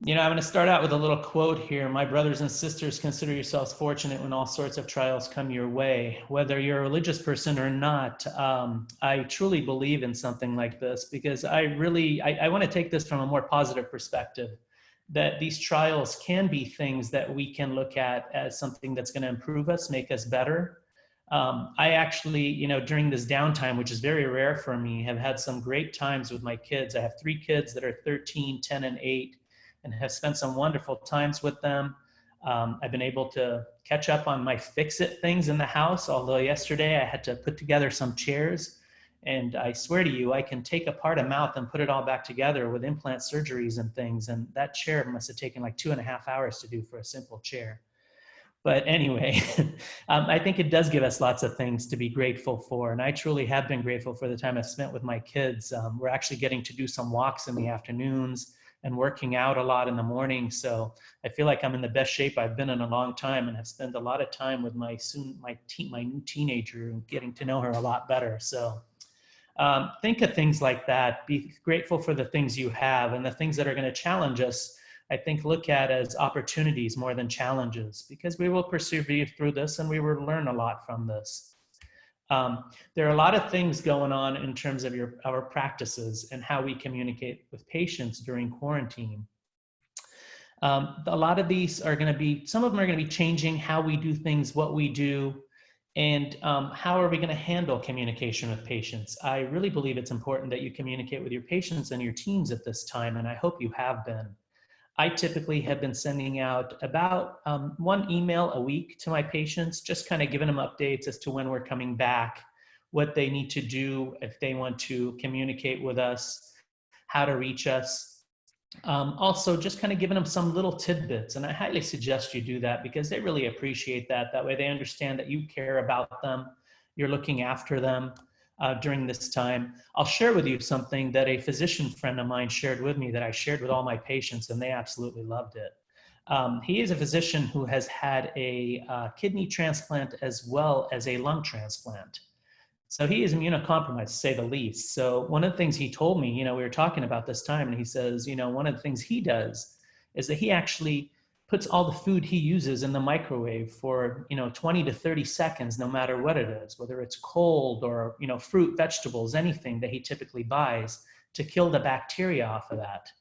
I'm going to start out with a little quote here. My brothers and sisters, consider yourselves fortunate when all sorts of trials come your way. Whether you're a religious person or not, I truly believe in something like this because I want to take this from a more positive perspective, that these trials can be things that we can look at as something that's going to improve us, make us better. I actually, during this downtime, which is very rare for me, have had some great times with my kids. I have 3 kids that are 13, 10, and 8. And have spent some wonderful times with them. I've been able to catch up on my fix-it things in the house, although yesterday I had to put together some chairs. And I swear to you, I can take apart a mouth and put it all back together with implant surgeries and things. And that chair must have taken like 2.5 hours to do for a simple chair. But anyway, I think it does give us lots of things to be grateful for. And I truly have been grateful for the time I've spent with my kids. We're actually getting to do some walks in the afternoons and working out a lot in the morning. So I feel like I'm in the best shape I've been in a long time, and have spent a lot of time with my new teenager and getting to know her a lot better. So think of things like that. Be grateful for the things you have, and the things that are going to challenge us, I think, look at as opportunities more than challenges, because we will persevere through this and we will learn a lot from this. There are a lot of things going on in terms of our practices and how we communicate with patients during quarantine. A lot of these are going to be, some of them are going to be changing how we do things, what we do, and how are we going to handle communication with patients. I really believe it's important that you communicate with your patients and your teams at this time, and I hope you have been. I typically have been sending out about 1 email a week to my patients, just kind of giving them updates as to when we're coming back, what they need to do if they want to communicate with us, how to reach us. Also, just kind of giving them some little tidbits. And I highly suggest you do that because they really appreciate that. That way they understand that you care about them, you're looking after them. During this time. I'll share with you something that a physician friend of mine shared with me that I shared with all my patients, and they absolutely loved it. He is a physician who has had a kidney transplant as well as a lung transplant. So he is immunocompromised, to say the least. So one of the things he told me, we were talking about this time, and he says, one of the things he does is that he actually puts all the food he uses in the microwave for 20 to 30 seconds, no matter what it is, whether it's cold or fruit, vegetables, anything that he typically buys, to kill the bacteria off of that.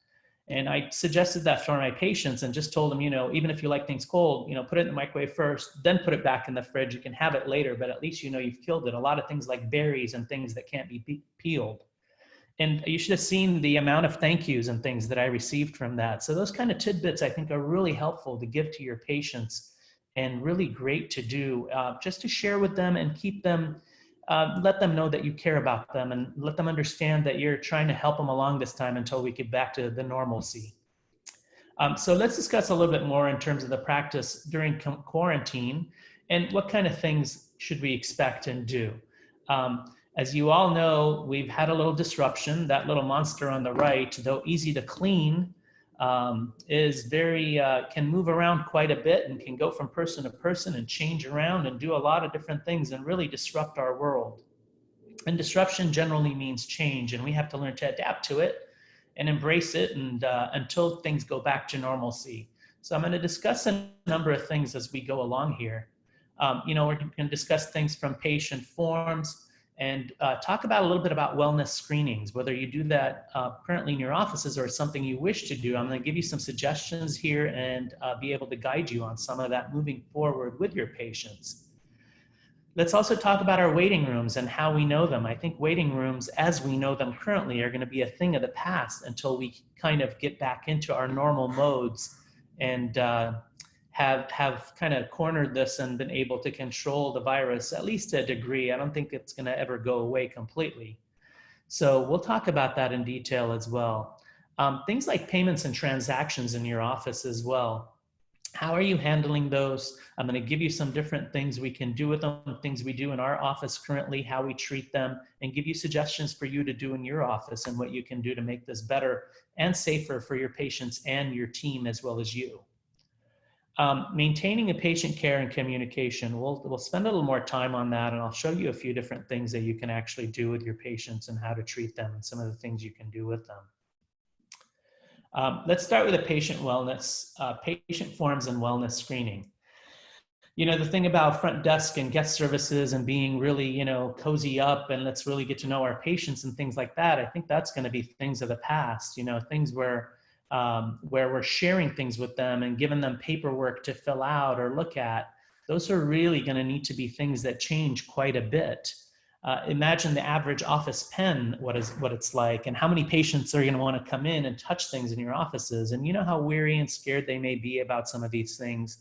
And I suggested that for my patients and just told them, even if you like things cold, put it in the microwave first, then put it back in the fridge. You can have it later, but at least you've killed it. A lot of things like berries and things that can't be peeled. And you should have seen the amount of thank yous and things that I received from that. So those kind of tidbits, I think, are really helpful to give to your patients and really great to do, just to share with them and keep them, let them know that you care about them and let them understand that you're trying to help them along this time until we get back to the normalcy. So let's discuss a little bit more in terms of the practice during quarantine and what kind of things should we expect and do. As you all know, we've had a little disruption. That little monster on the right, though easy to clean, is very, can move around quite a bit and can go from person to person and change around and do a lot of different things and really disrupt our world. And disruption generally means change, and we have to learn to adapt to it and embrace it and until things go back to normalcy. So I'm going to discuss a number of things as we go along here. We're going to discuss things from patient forms, and talk about a little bit about wellness screenings, whether you do that currently in your offices or something you wish to do. I'm going to give you some suggestions here and be able to guide you on some of that moving forward with your patients. Let's also talk about our waiting rooms and how we know them. I think waiting rooms, as we know them currently, are going to be a thing of the past until we kind of get back into our normal modes and have kind of cornered this and been able to control the virus, at least to a degree. I don't think it's going to ever go away completely. So we'll talk about that in detail as well. Things like payments and transactions in your office as well. How are you handling those? I'm going to give you some different things we can do with them, things we do in our office currently, how we treat them, and give you suggestions for you to do in your office and what you can do to make this better and safer for your patients and your team as well as you. Maintaining a patient care and communication. We'll spend a little more time on that, and I'll show you a few different things that you can actually do with your patients and how to treat them and some of the things you can do with them. Let's start with a patient wellness, patient forms and wellness screening. You know, the thing about front desk and guest services and being really, you know, cozy up and let's really get to know our patients and things like that, I think that's going to be things of the past, you know, things where we're sharing things with them and giving them paperwork to fill out or look at. Those are really going to need to be things that change quite a bit. Imagine the average office pen, what it's like, and how many patients are going to want to come in and touch things in your offices. And you know how weary and scared they may be about some of these things.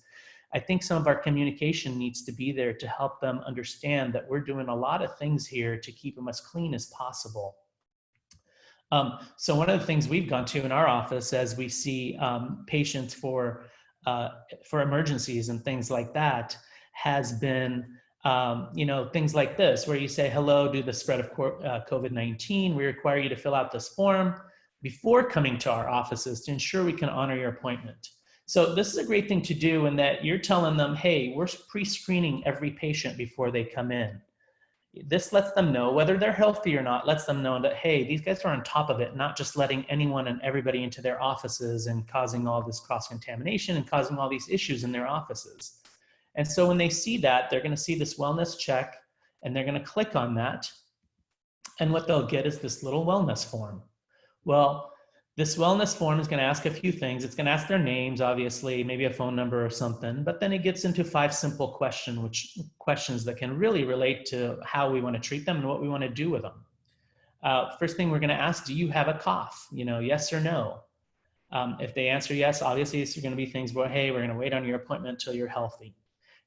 I think some of our communication needs to be there to help them understand that we're doing a lot of things here to keep them as clean as possible. So one of the things we've gone to in our office as we see patients for emergencies and things like that has been, you know, things like this, where you say, hello, due to the spread of COVID-19, we require you to fill out this form before coming to our offices to ensure we can honor your appointment. So this is a great thing to do in that you're telling them, hey, we're pre-screening every patient before they come in. This lets them know whether they're healthy or not, lets them know that, hey, these guys are on top of it, not just letting anyone and everybody into their offices and causing all this cross-contamination and causing all these issues in their offices. And so when they see that, they're going to see this wellness check and they're going to click on that. And what they'll get is this little wellness form. Well, this wellness form is going to ask a few things. It's going to ask their names, obviously, maybe a phone number or something, but then it gets into 5 simple questions that can really relate to how we want to treat them and what we want to do with them. First thing we're going to ask, do you have a cough? You know, yes or no? If they answer yes, obviously, these are going to be things where, hey, we're going to wait on your appointment until you're healthy.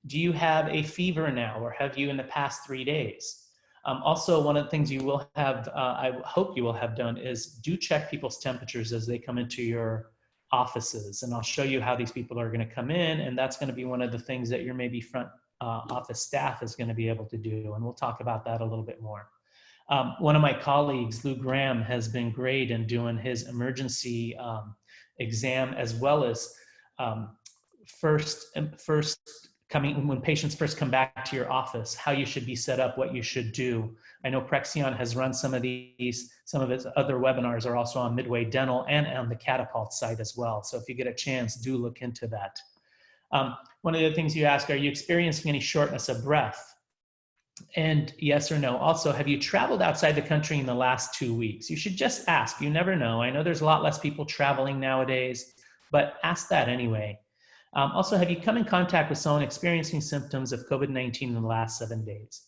Do you have a fever now, or have you in the past 3 days? Also, one of the things you will have, I hope you will have done, is do check people's temperatures as they come into your offices. And I'll show you how these people are going to come in. And that's going to be one of the things that your maybe front office staff is going to be able to do. And we'll talk about that a little bit more. One of my colleagues, Lou Graham, has been great in doing his emergency exam, as well as when patients first come back to your office, how you should be set up, what you should do. I know PreXion has run some of these, some of its other webinars are also on Midway Dental and on the Catapult site as well. So if you get a chance, do look into that. One of the things you ask, are you experiencing any shortness of breath? And yes or no. Also, have you traveled outside the country in the last 2 weeks? You should just ask, you never know. I know there's a lot less people traveling nowadays, but ask that anyway. Also, have you come in contact with someone experiencing symptoms of COVID-19 in the last 7 days?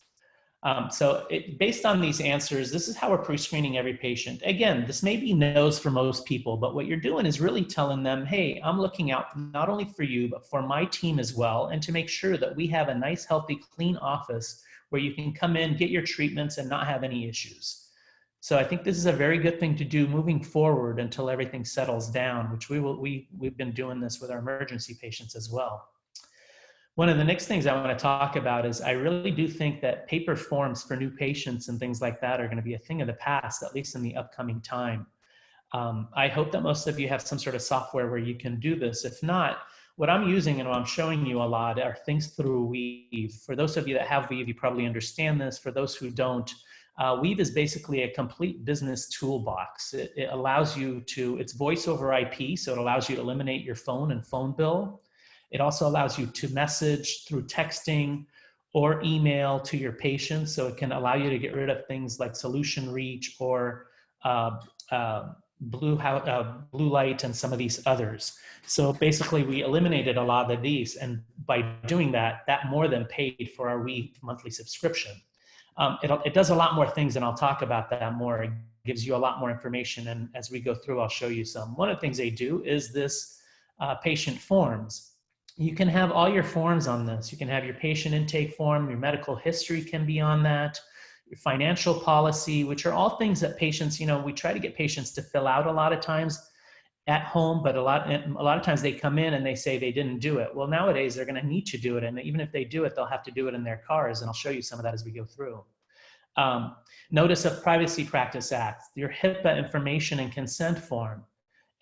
Based on these answers, this is how we're pre-screening every patient. Again, this may be no's for most people, but what you're doing is really telling them, hey, I'm looking out not only for you, but for my team as well, and to make sure that we have a nice, healthy, clean office where you can come in, get your treatments, and not have any issues. So I think this is a very good thing to do moving forward until everything settles down, which we've been doing this with our emergency patients as well. One of the next things I want to talk about is I really do think that paper forms for new patients and things like that are going to be a thing of the past, at least in the upcoming time. I hope that most of you have some sort of software where you can do this. If not, what I'm using and what I'm showing you a lot are things through Weve. For those of you that have Weve, you probably understand this. For those who don't, Weve is basically a complete business toolbox. It allows you to, it's voice over IP, so it allows you to eliminate your phone and phone bill. It also allows you to message through texting or email to your patients, so it can allow you to get rid of things like solution reach or blue light and some of these others. So basically we eliminated a lot of these, and by doing that, that more than paid for our Weve monthly subscription. It does a lot more things, and I'll talk about that more. It gives you a lot more information, and as we go through, I'll show you some. One of the things they do is this patient forms. You can have all your forms on this. You can have your patient intake form, your medical history can be on that, your financial policy, which are all things that patients, you know, we try to get patients to fill out a lot of times at home, but a lot of times they come in and they say they didn't do it. Well, nowadays they're going to need to do it, and even if they do it, they'll have to do it in their cars, and I'll show you some of that as we go through. Notice of Privacy Practice Act, your HIPAA information and consent form,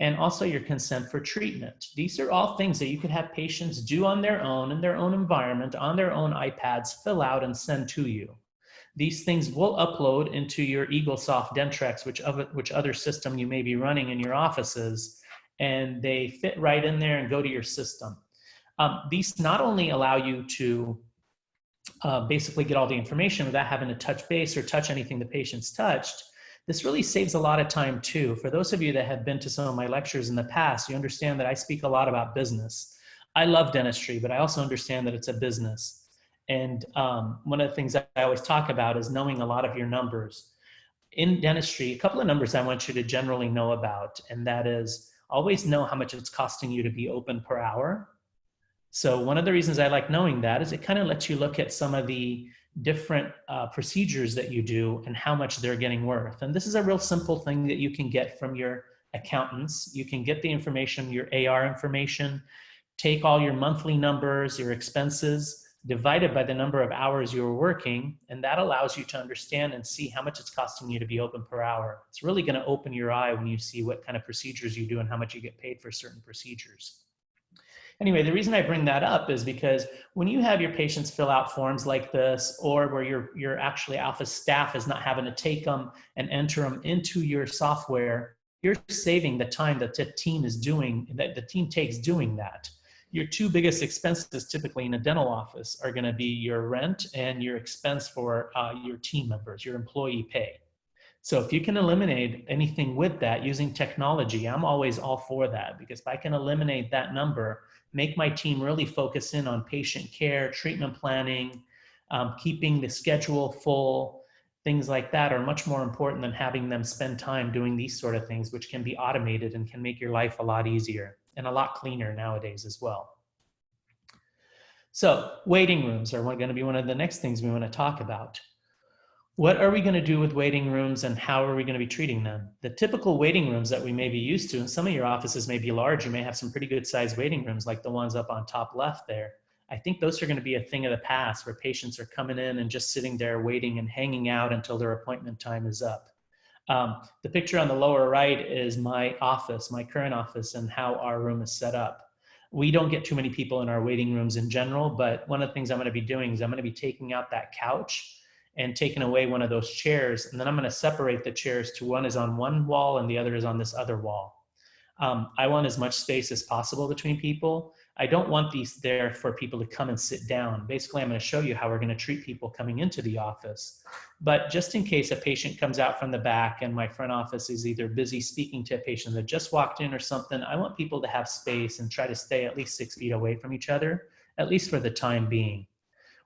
and also your consent for treatment. These are all things that you could have patients do on their own, in their own environment, on their own iPads, fill out and send to you. These things will upload into your EagleSoft Dentrex, which other system you may be running in your offices, and they fit right in there and go to your system. These not only allow you to basically get all the information without having to touch base or touch anything the patient's touched, this really saves a lot of time too. For those of you that have been to some of my lectures in the past, you understand that I speak a lot about business. I love dentistry, but I also understand that it's a business. And one of the things that I always talk about is knowing a lot of your numbers. In dentistry, a couple of numbers I want you to generally know about, and that is always know how much it's costing you to be open per hour. So one of the reasons I like knowing that is it kind of lets you look at some of the different procedures that you do and how much they're getting worth. And this is a real simple thing that you can get from your accountants. You can get the information, your AR information, take all your monthly numbers, your expenses, divided by the number of hours you're working, and that allows you to understand and see how much it's costing you to be open per hour. It's really going to open your eye when you see what kind of procedures you do and how much you get paid for certain procedures. Anyway, the reason I bring that up is because when you have your patients fill out forms like this, or where your actually office staff is not having to take them and enter them into your software, you're saving the time that the team is doing, that the team takes doing that. Your two biggest expenses typically in a dental office are going to be your rent and your expense for your team members, your employee pay. So if you can eliminate anything with that using technology, I'm always all for that, because if I can eliminate that number, make my team really focus in on patient care, treatment planning, keeping the schedule full, things like that are much more important than having them spend time doing these sort of things, which can be automated and can make your life a lot easier and a lot cleaner nowadays as well. So waiting rooms are going to be one of the next things we want to talk about. What are we going to do with waiting rooms and how are we going to be treating them? The typical waiting rooms that we may be used to, and some of your offices may be large, you may have some pretty good sized waiting rooms like the ones up on top left there. I think those are going to be a thing of the past, where patients are coming in and just sitting there waiting and hanging out until their appointment time is up. The picture on the lower right is my office, my current office, and how our room is set up. We don't get too many people in our waiting rooms in general, but one of the things I'm going to be doing is I'm going to be taking out that couch and taking away one of those chairs. And then I'm going to separate the chairs to one is on one wall and the other is on this other wall. I want as much space as possible between people. I don't want these there for people to come and sit down. Basically, I'm going to show you how we're going to treat people coming into the office. But just in case a patient comes out from the back and my front office is either busy speaking to a patient that just walked in or something, I want people to have space and try to stay at least 6 feet away from each other, at least for the time being.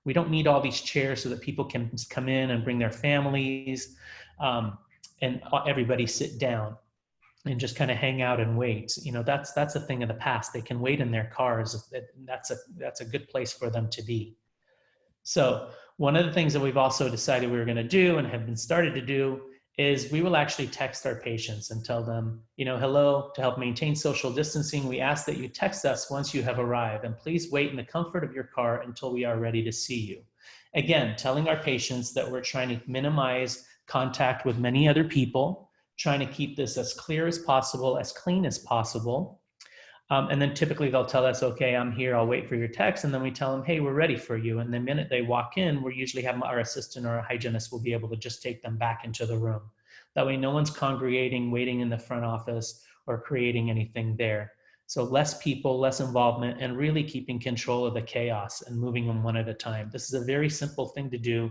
We don't need all these chairs so that people can come in and bring their families and everybody sit down and just kind of hang out and wait. You know, that's a thing of the past. They can wait in their cars. That's a good place for them to be. So one of the things that we've also decided we were going to do and have been started to do is we will actually text our patients and tell them, you know, hello, to help maintain social distancing, we ask that you text us once you have arrived, and please wait in the comfort of your car until we are ready to see you. Again, telling our patients that we're trying to minimize contact with many other people, trying to keep this as clear as possible, as clean as possible. And then typically they'll tell us, okay, I'm here, I'll wait for your text. And then we tell them, hey, we're ready for you. And the minute they walk in, we usually have our assistant or a hygienist will be able to just take them back into the room. That way no one's congregating, waiting in the front office or creating anything there. So less people, less involvement, and really keeping control of the chaos and moving them one at a time. This is a very simple thing to do.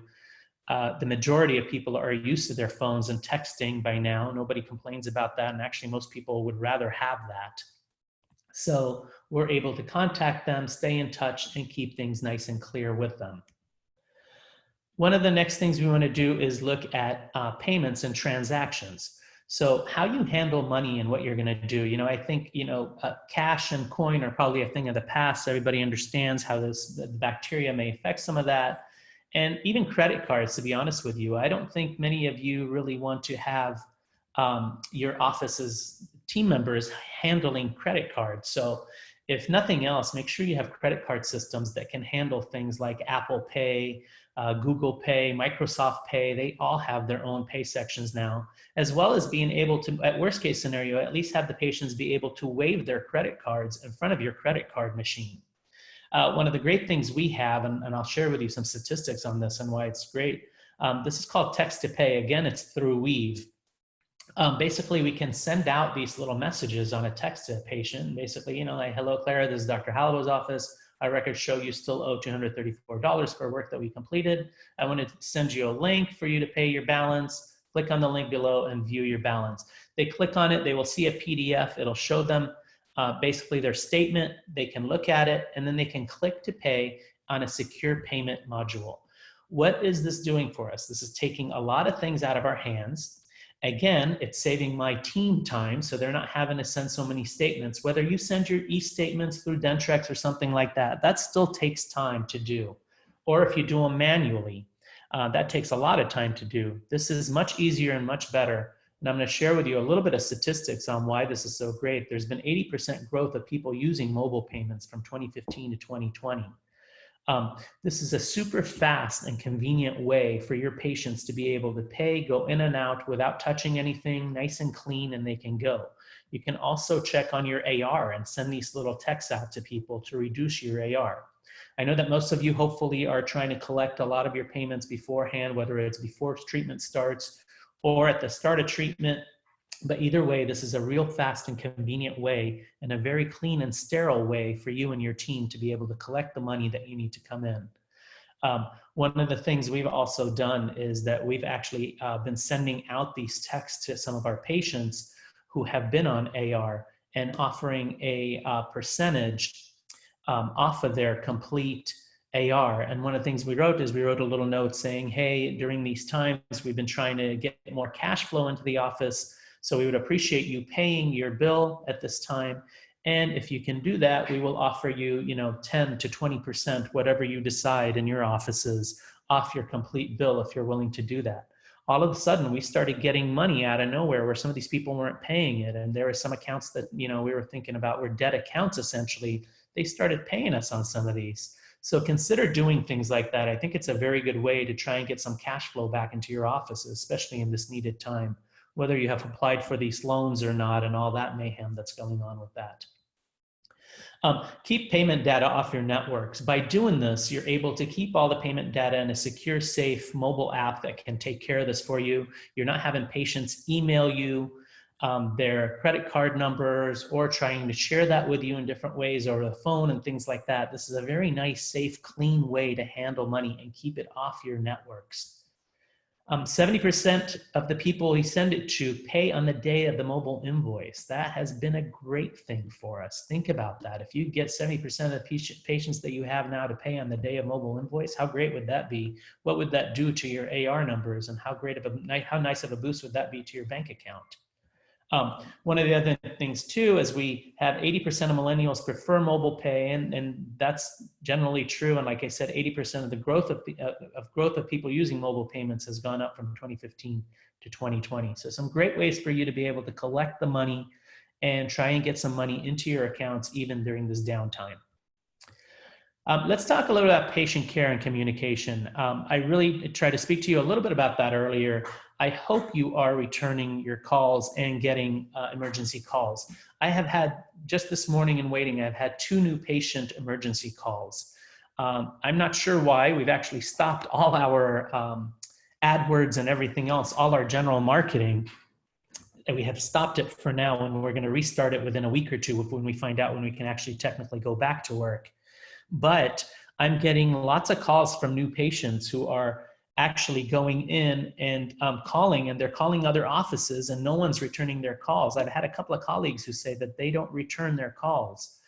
The majority of people are used to their phones and texting by now. Nobody complains about that. And actually most people would rather have that. So we're able to contact them, stay in touch, and keep things nice and clear with them. One of the next things we want to do is look at payments and transactions. So how you handle money and what you're going to do. You know, I think, you know, cash and coin are probably a thing of the past. Everybody understands how the bacteria may affect some of that. And even credit cards, to be honest with you, I don't think many of you really want to have your office's team members handling credit cards. So if nothing else, make sure you have credit card systems that can handle things like Apple Pay, Google Pay, Microsoft Pay. They all have their own pay sections now, as well as being able to, at worst case scenario, at least have the patients be able to waive their credit cards in front of your credit card machine. One of the great things we have, and I'll share with you some statistics on this and why it's great. This is called text to pay. Again, it's through Weve. basically we can send out these little messages on a text to a patient. Basically, you know, like, hello, Clara, this is Dr. Halabo's office. Our records show you still owe $234 for work that we completed. I want to send you a link for you to pay your balance. Click on the link below and view your balance. They click on it, they will see a PDF. It'll show them basically their statement. They can look at it, and then they can click to pay on a secure payment module. What is this doing for us? This is taking a lot of things out of our hands. Again, it's saving my team time, so they're not having to send so many statements. Whether you send your e-statements through Dentrex or something like that, that still takes time to do. Or if you do them manually, that takes a lot of time to do. This is much easier and much better. And I'm going to share with you a little bit of statistics on why this is so great. There's been 80% growth of people using mobile payments from 2015 to 2020. This is a super fast and convenient way for your patients to be able to pay, go in and out without touching anything, nice and clean, and they can go. You can also check on your AR and send these little texts out to people to reduce your AR. I know that most of you hopefully are trying to collect a lot of your payments beforehand, whether it's before treatment starts or at the start of treatment. But either way, this is a real fast and convenient way and a very clean and sterile way for you and your team to be able to collect the money that you need to come in. One of the things we've also done is that we've actually been sending out these texts to some of our patients who have been on AR and offering a percentage off of their complete AR. And one of the things we wrote is we wrote a little note saying, hey, during these times, we've been trying to get more cash flow into the office. So we would appreciate you paying your bill at this time. And if you can do that, we will offer you, 10 to 20%, whatever you decide in your offices, off your complete bill if you're willing to do that. All of a sudden, we started getting money out of nowhere where some of these people weren't paying it. And there were some accounts that, we were thinking about were dead accounts, essentially. They started paying us on some of these. So consider doing things like that. I think it's a very good way to try and get some cash flow back into your offices, especially in this needed time, whether you have applied for these loans or not, and all that mayhem that's going on with that. Keep payment data off your networks. By doing this, you're able to keep all the payment data in a secure, safe mobile app that can take care of this for you. You're not having patients email you their credit card numbers or trying to share that with you in different ways over the phone and things like that. This is a very nice, safe, clean way to handle money and keep it off your networks. 70% of the people we send it to pay on the day of the mobile invoice. That has been a great thing for us. Think about that. If you get 70% of the patients that you have now to pay on the day of mobile invoice, how great would that be? What would that do to your AR numbers, and how nice of a boost would that be to your bank account? One of the other things too is we have 80% of millennials prefer mobile pay, and that's generally true. And like I said, 80% of the growth of people using mobile payments has gone up from 2015 to 2020. So some great ways for you to be able to collect the money and try and get some money into your accounts even during this downtime. Let's talk a little about patient care and communication. I really tried to speak to you a little bit about that earlier. I hope you are returning your calls and getting emergency calls. I have had, just this morning in waiting, I've had 2 new patient emergency calls. I'm not sure why. We've actually stopped all our AdWords and everything else, all our general marketing. And we have stopped it for now, and we're going to restart it within a week or two when we find out when we can actually technically go back to work. But I'm getting lots of calls from new patients who are actually going in and calling, and they're calling other offices and no one's returning their calls. I've had a couple of colleagues who say that they don't return their calls.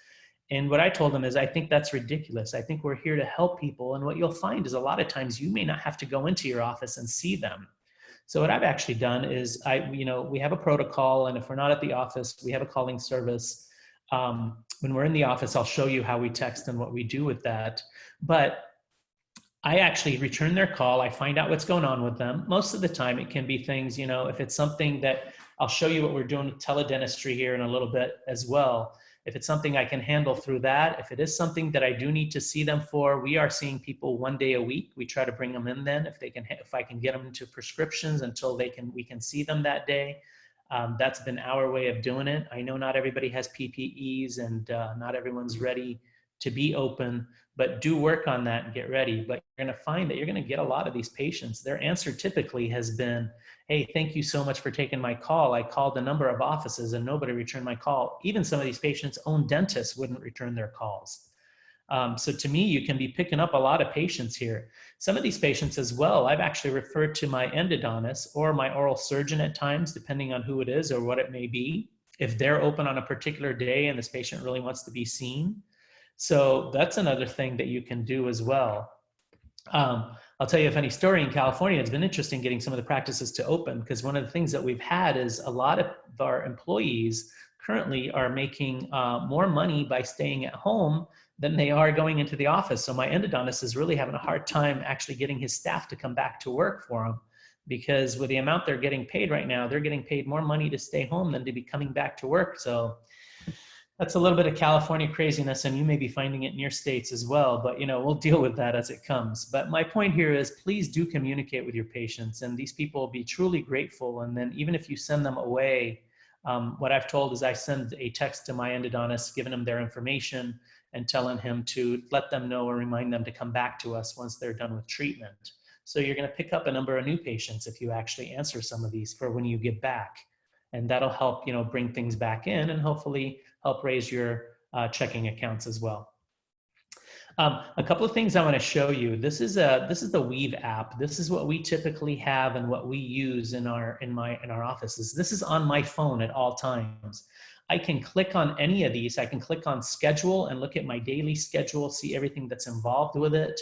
And what I told them is, I think that's ridiculous. I think we're here to help people. And what you'll find is a lot of times you may not have to go into your office and see them. So what I've actually done is we have a protocol, and if we're not at the office, we have a calling service. When we're in the office, I'll show you how we text and what we do with that. But I actually return their call. I find out what's going on with them. Most of the time it can be things, if it's something that, I'll show you what we're doing with teledentistry here in a little bit as well. If it's something I can handle through that, if it is something that I do need to see them for, we are seeing people 1 day a week. We try to bring them in then if I can get them into prescriptions until we can see them that day. That's been our way of doing it. I know not everybody has PPEs, and not everyone's ready to be open, but do work on that and get ready. But you're going to find that you're going to get a lot of these patients. Their answer typically has been, hey, thank you so much for taking my call. I called a number of offices and nobody returned my call. Even some of these patients' own dentists wouldn't return their calls. So to me, you can be picking up a lot of patients here. Some of these patients as well, I've actually referred to my endodontist or my oral surgeon at times, depending on who it is or what it may be, if they're open on a particular day and this patient really wants to be seen. So that's another thing that you can do as well. I'll tell you a funny story. In California, it's been interesting getting some of the practices to open, because one of the things that we've had is a lot of our employees currently are making more money by staying at home than they are going into the office. So my endodontist is really having a hard time actually getting his staff to come back to work for him, because with the amount they're getting paid right now, they're getting paid more money to stay home than to be coming back to work. So that's a little bit of California craziness, and you may be finding it in your states as well, but we'll deal with that as it comes. But my point here is, please do communicate with your patients, and these people will be truly grateful. And then even if you send them away, what I've told is I send a text to my endodontist, giving them their information and telling him to let them know or remind them to come back to us once they're done with treatment. So you're going to pick up a number of new patients if you actually answer some of these for when you get back. And that'll help, bring things back in and hopefully help raise your checking accounts as well. A couple of things I want to show you. This is the Weve app. This is what we typically have and what we use in our offices. This is on my phone at all times. I can click on any of these. I can click on schedule and look at my daily schedule, see everything that's involved with it.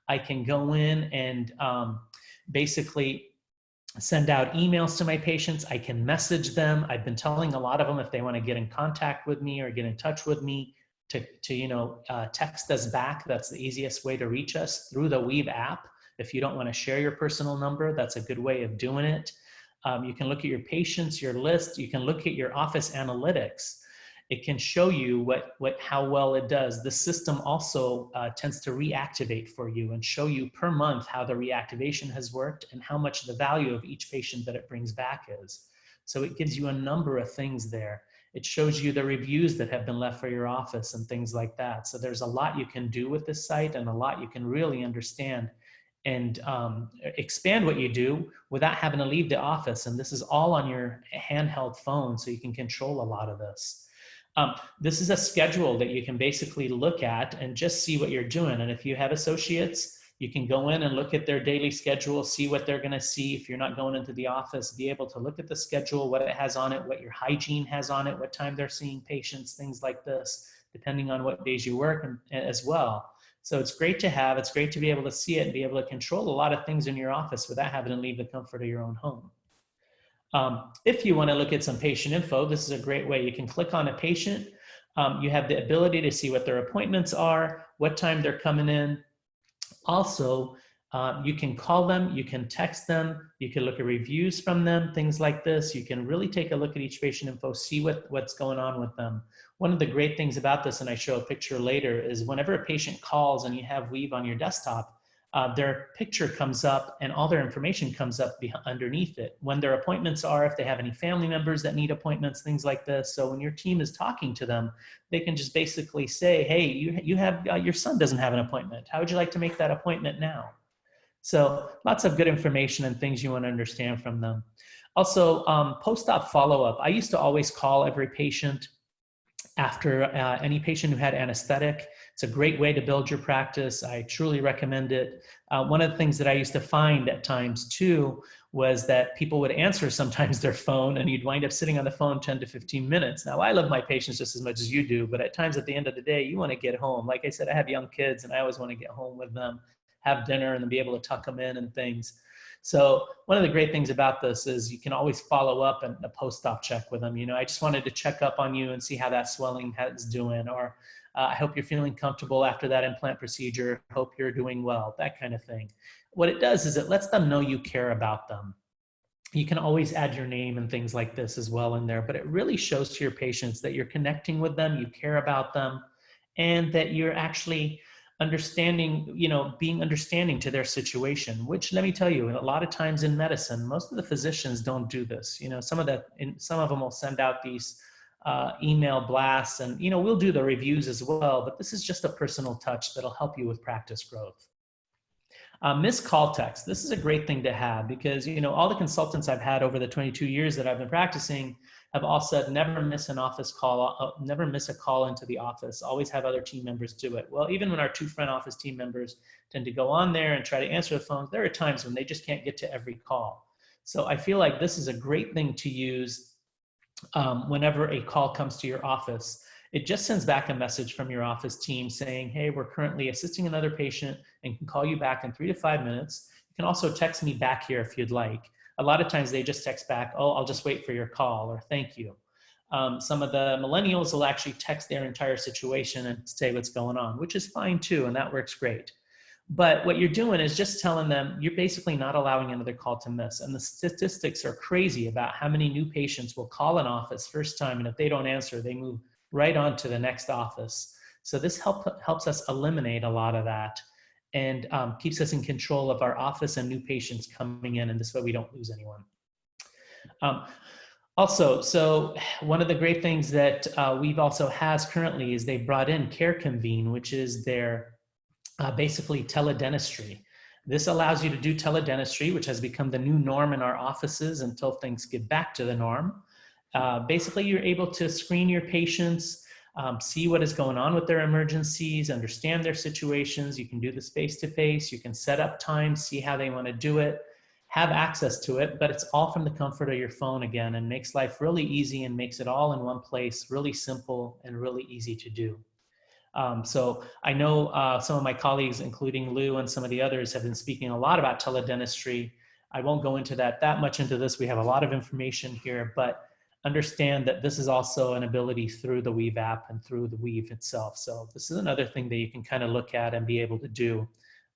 I can go in and basically send out emails to my patients. I can message them. I've been telling a lot of them if they want to get in contact with me or get in touch with me to text us back. That's the easiest way to reach us, through the Weve app. If you don't want to share your personal number, that's a good way of doing it. You can look at your patients, your list. You can look at your office analytics. It can show you how well it does. The system also tends to reactivate for you and show you per month how the reactivation has worked and how much the value of each patient that it brings back is. So it gives you a number of things there. It shows you the reviews that have been left for your office and things like that. So there's a lot you can do with this site and a lot you can really understand and expand what you do without having to leave the office. And this is all on your handheld phone, so you can control a lot of this. This is a schedule that you can basically look at and just see what you're doing. And if you have associates, you can go in and look at their daily schedule, see what they're going to see. If you're not going into the office, be able to look at the schedule, what it has on it, what your hygiene has on it, what time they're seeing patients, things like this, depending on what days you work as well. So it's great to have. It's great to be able to see it and be able to control a lot of things in your office without having to leave the comfort of your own home. If you want to look at some patient info, this is a great way. You can click on a patient. You have the ability to see what their appointments are, what time they're coming in. Also, you can call them, you can text them, you can look at reviews from them, things like this. You can really take a look at each patient info, see what's going on with them. One of the great things about this, and I show a picture later, is whenever a patient calls and you have Weve on your desktop, their picture comes up and all their information comes up underneath it. When their appointments are, if they have any family members that need appointments, things like this. So when your team is talking to them, they can just basically say, hey, you have your son doesn't have an appointment. How would you like to make that appointment now? So lots of good information and things you want to understand from them. Also, post-op follow-up. I used to always call every patient after any patient who had anesthetic. It's a great way to build your practice. I truly recommend it. One of the things that I used to find at times too was that people would answer sometimes their phone and you'd wind up sitting on the phone 10 to 15 minutes. Now, I love my patients just as much as you do, but at times at the end of the day, you want to get home. Like I said, I have young kids and I always want to get home with them, have dinner, and then be able to tuck them in and things. So one of the great things about this is you can always follow up and a post-op check with them. I just wanted to check up on you and see how that swelling is doing, or I hope you're feeling comfortable after that implant procedure. Hope you're doing well, that kind of thing. What it does is it lets them know you care about them. You can always add your name and things like this as well in there, but it really shows to your patients that you're connecting with them, you care about them, and that you're actually understanding, being understanding to their situation, which, let me tell you, a lot of times in medicine, most of the physicians don't do this. Some of them will send out these email blasts, and we'll do the reviews as well, but this is just a personal touch that'll help you with practice growth. Missed call text. This is a great thing to have because, all the consultants I've had over the 22 years that I've been practicing have all said, never miss an office call, never miss a call into the office, always have other team members do it. Well, even when our 2 front office team members tend to go on there and try to answer the phone, there are times when they just can't get to every call. So I feel like this is a great thing to use whenever a call comes to your office. It just sends back a message from your office team saying, hey, we're currently assisting another patient and can call you back in 3 to 5 minutes. You can also text me back here if you'd like. A lot of times they just text back, oh, I'll just wait for your call, or thank you. Some of the millennials will actually text their entire situation and say what's going on, which is fine too, and that works great. But what you're doing is just telling them you're basically not allowing another call to miss. And the statistics are crazy about how many new patients will call an office first time, and if they don't answer, they move right on to the next office. So this helps us eliminate a lot of that and keeps us in control of our office and new patients coming in, and this way we don't lose anyone. Also, so one of the great things that Weve also has currently is they brought in CareConvene, which is their basically teledentistry. This allows you to do teledentistry, which has become the new norm in our offices until things get back to the norm. Basically, you're able to screen your patients, see what is going on with their emergencies, understand their situations. You can do this face-to-face. You can set up time, see how they want to do it, have access to it, but it's all from the comfort of your phone again, and makes life really easy and makes it all in one place, really simple and really easy to do. So I know some of my colleagues, including Lou and some of the others, have been speaking a lot about teledentistry. I won't go into that much into this. We have a lot of information here, but understand that this is also an ability through the Weve app and through the Weve itself. So this is another thing that you can kind of look at and be able to do.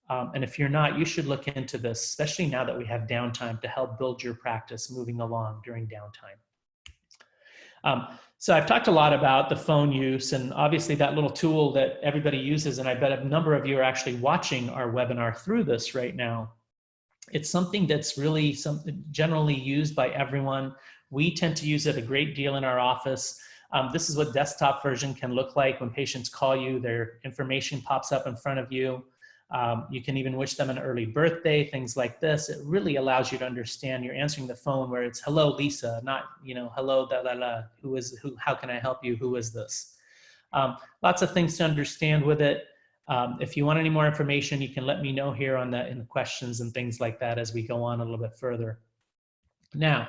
And if you're not, you should look into this, especially now that we have downtime, to help build your practice moving along during downtime. So I've talked a lot about the phone use, and obviously that little tool that everybody uses, and I bet a number of you are actually watching our webinar through this right now. It's something that's really generally used by everyone. We tend to use it a great deal in our office. This is what desktop version can look like when patients call you. Their information pops up in front of you. You can even wish them an early birthday, things like this. It really allows you to understand you're answering the phone where it's, hello, Lisa, not, hello, who, how can I help you? Who is this? Lots of things to understand with it. If you want any more information, you can let me know here in the questions and things like that as we go on a little bit further. Now,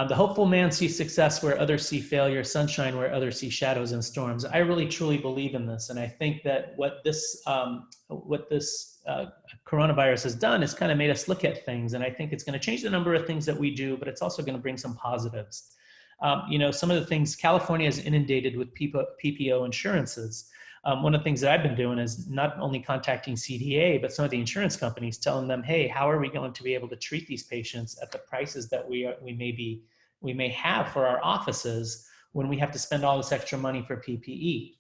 the hopeful man sees success where others see failure, sunshine where others see shadows and storms. I really truly believe in this, and I think that what this coronavirus has done is kind of made us look at things, and I think it's going to change the number of things that we do, but it's also going to bring some positives. Some of the things, California is inundated with PPO insurances. One of the things that I've been doing is not only contacting CDA, but some of the insurance companies, telling them, hey, how are we going to be able to treat these patients at the prices that we may have for our offices when we have to spend all this extra money for PPE?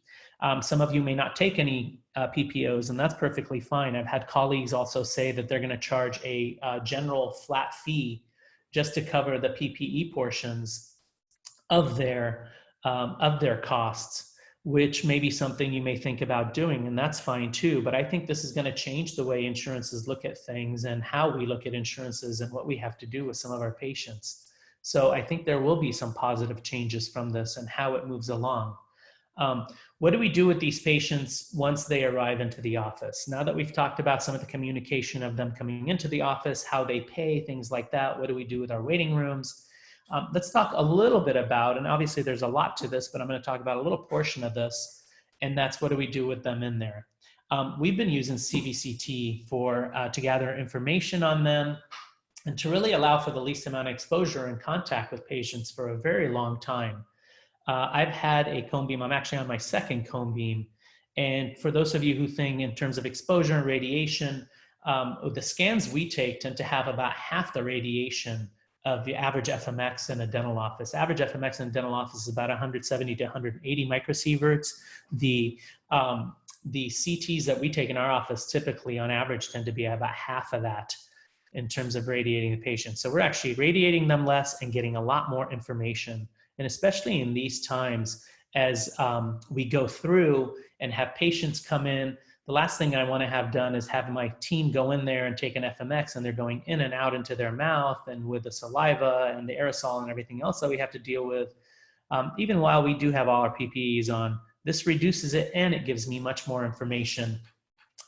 Some of you may not take any PPOs, and that's perfectly fine. I've had colleagues also say that they're going to charge a general flat fee just to cover the PPE portions of their costs, which may be something you may think about doing, and that's fine too. But I think this is going to change the way insurances look at things and how we look at insurances and what we have to do with some of our patients. So I think there will be some positive changes from this and how it moves along. What do we do with these patients once they arrive into the office? Now that we've talked about some of the communication of them coming into the office, how they pay, things like that, what do we do with our waiting rooms? Let's talk a little bit about, and obviously there's a lot to this, but I'm going to talk about a little portion of this, and that's what do we do with them in there. We've been using CBCT to gather information on them and to really allow for the least amount of exposure and contact with patients for a very long time. I've had a cone beam. I'm actually on my second cone beam. And for those of you who think in terms of exposure and radiation, the scans we take tend to have about half the radiation of the average FMX in a dental office. Average FMX in a dental office is about 170 to 180 microsieverts. The CTs that we take in our office typically on average tend to be about half of that in terms of radiating the patient. So we're actually radiating them less and getting a lot more information. And especially in these times, as we go through and have patients come in, the last thing I want to have done is have my team go in there and take an FMX, and they're going in and out into their mouth and with the saliva and the aerosol and everything else that we have to deal with. Even while we do have all our PPEs on, this reduces it, and it gives me much more information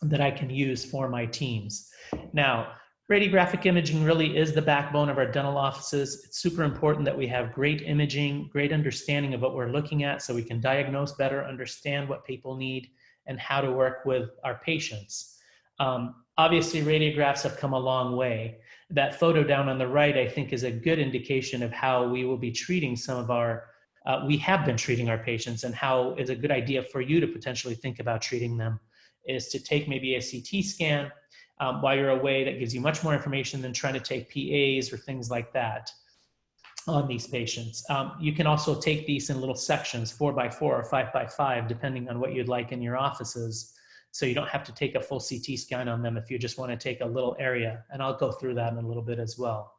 that I can use for my teams. Now, radiographic imaging really is the backbone of our dental offices. It's super important that we have great imaging, great understanding of what we're looking at so we can diagnose better, understand what people need, and how to work with our patients. Obviously, radiographs have come a long way. That photo down on the right, I think, is a good indication of how we will be treating some of our, we have been treating our patients, and how it's a good idea for you to potentially think about treating them is to take maybe a CT scan while you're away. That gives you much more information than trying to take PAs or things like that on these patients. You can also take these in little sections, 4x4 or 5x5, depending on what you'd like in your offices. So you don't have to take a full CT scan on them if you just want to take a little area. And I'll go through that in a little bit as well.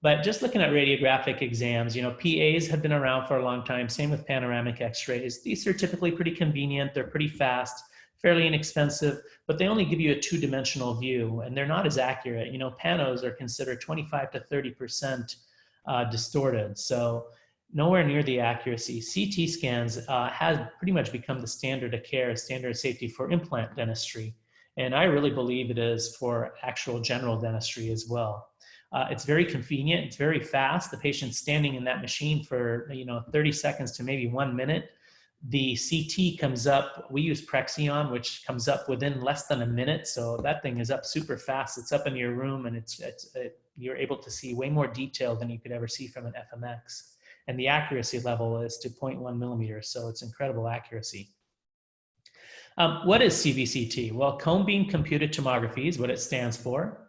But just looking at radiographic exams, you know, PAs have been around for a long time. Same with panoramic x-rays. These are typically pretty convenient. They're pretty fast, fairly inexpensive, but they only give you a two-dimensional view, and they're not as accurate. You know, panos are considered 25 to 30% distorted, so nowhere near the accuracy. CT scans has pretty much become the standard of care, standard of safety for implant dentistry, and I really believe it is for actual general dentistry as well. It's very convenient, it's very fast. The patient's standing in that machine for 30 seconds to maybe 1 minute. The CT comes up, we use PreXion, which comes up within less than a minute. So that thing is up super fast. It's up in your room, and you're able to see way more detail than you could ever see from an FMX. And the accuracy level is to 0.1 millimeters. So it's incredible accuracy. What is CBCT? Well, cone beam computed tomography is what it stands for.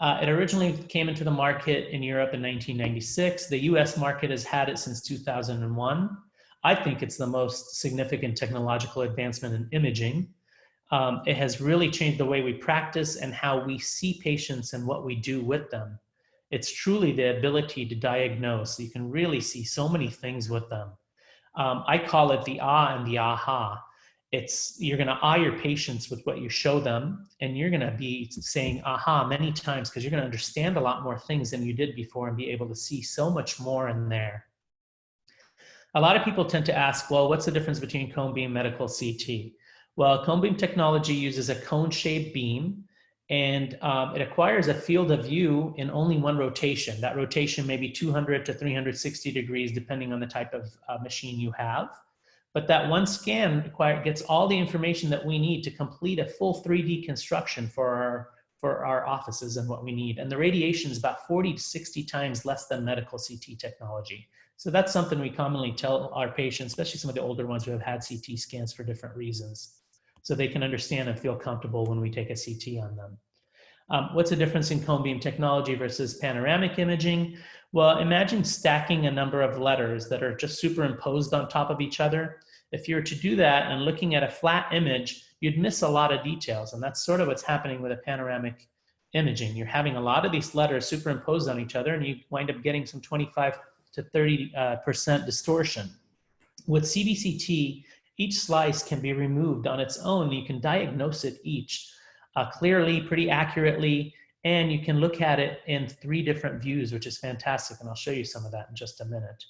It originally came into the market in Europe in 1996. The US market has had it since 2001. I think it's the most significant technological advancement in imaging. It has really changed the way we practice and how we see patients and what we do with them. It's truly the ability to diagnose. You can really see so many things with them. I call it the ah and the aha. You're gonna ah your patients with what you show them, and you're gonna be saying aha many times because you're gonna understand a lot more things than you did before and be able to see so much more in there. A lot of people tend to ask, well, what's the difference between cone beam medical CT? Well, cone beam technology uses a cone-shaped beam, and it acquires a field of view in only one rotation. That rotation may be 200 to 360 degrees, depending on the type of machine you have. But that one scan gets all the information that we need to complete a full 3D construction for our offices and what we need. And the radiation is about 40 to 60 times less than medical CT technology. So that's something we commonly tell our patients, especially some of the older ones who have had CT scans for different reasons, so they can understand and feel comfortable when we take a CT on them. What's the difference in cone beam technology versus panoramic imaging? Well, imagine stacking a number of letters that are just superimposed on top of each other. If you were to do that and looking at a flat image, you'd miss a lot of details, and that's sort of what's happening with a panoramic imaging. You're having a lot of these letters superimposed on each other, and you wind up getting some 25 to 30% distortion. With CBCT, each slice can be removed on its own. You can diagnose it each clearly, pretty accurately, and you can look at it in 3 different views, which is fantastic, and I'll show you some of that in just a minute.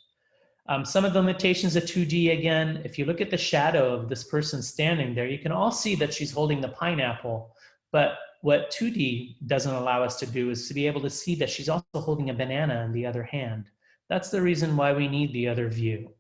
Some of the limitations of 2D, again, if you look at the shadow of this person standing there, you can all see that she's holding the pineapple, but what 2D doesn't allow us to do is to be able to see that she's also holding a banana in the other hand. That's the reason why we need the other view.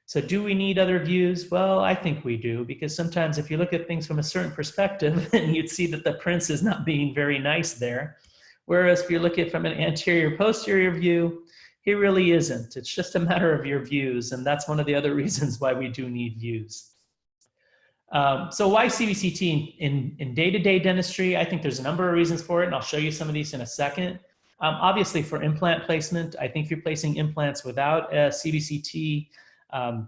So do we need other views? Well, I think we do, because sometimes if you look at things from a certain perspective, then you'd see that the prince is not being very nice there. Whereas if you look at it from an anterior-posterior view, he really isn't. It's just a matter of your views, and that's one of the other reasons why we do need views. So why CBCT in day-to-day dentistry? I think there's a number of reasons for it, and I'll show you some of these in a second. Obviously for implant placement, I think if you're placing implants without a CBCT,